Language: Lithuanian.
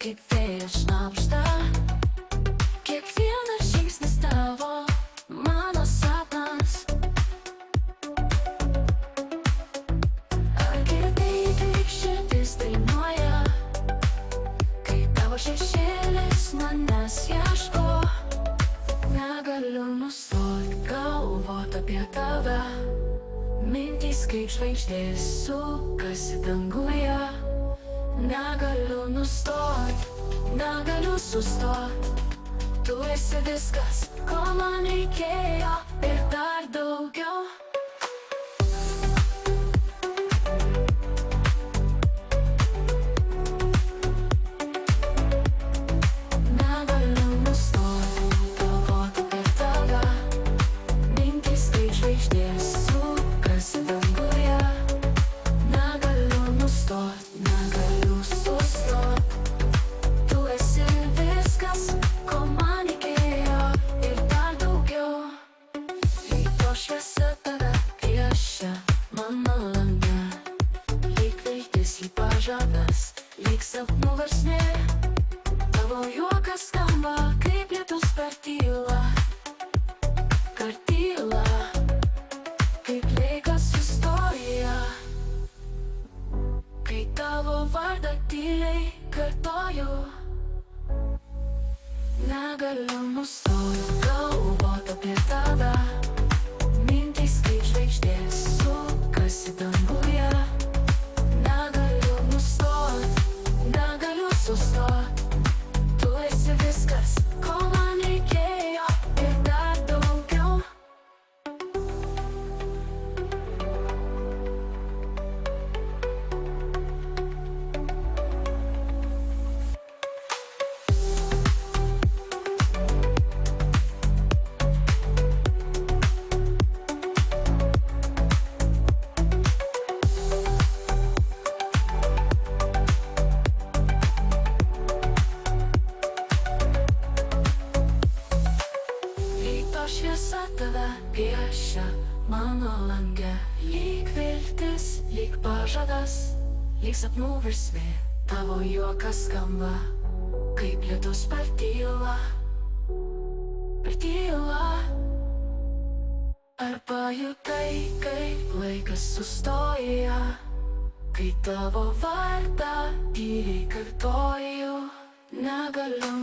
kaip vėjas šnabžda. Kiekvienas žingsnis tavo, mano sapnas. Ar girdėjai, kaip širdis dainuoja, kai tavo šešėlis manęs ieško? Negaliu nustot galvot apie tave. Mintys kaip žvaigždės sukasi danguje. Negaliu nustot, negaliu sustot. Tu esi viskas, ko man reikėjo ir dar daugiau. Negaliu nustot galvot apie tave. Mintys kaip žvaigždės sukasi danguje. Negaliu nustot, negaliu sustot. Tu esi viskas, ko man reikėjo ir dar daugiau. Ryto šviesa tave piešia mano lange. Lyg viltis, lyg pažadas, lyg sapnų versmė. Tavo juokas skamba kaip lietus per tylą. Per tylą, kaip laikas istorija. Kai tavo vardą tyliai kartoju. Negaliu nustot galvot apie tave. Mintys kaip žvaigždės sukasi danguje. Negaliu nustot, negaliu sustot. Tu esi viskas, ko man reikėjo ir dar daugiau. Šviesa tave piešia mano lange. Lyg viltis, lyg pažadas, lyg sapnų versmė. Tavo juokas skamba kaip lietus per tylą. Per tylą. Ar pajutai, kaip laikas sustoja, kai tavo vardą tyliai kartoju? Negaliu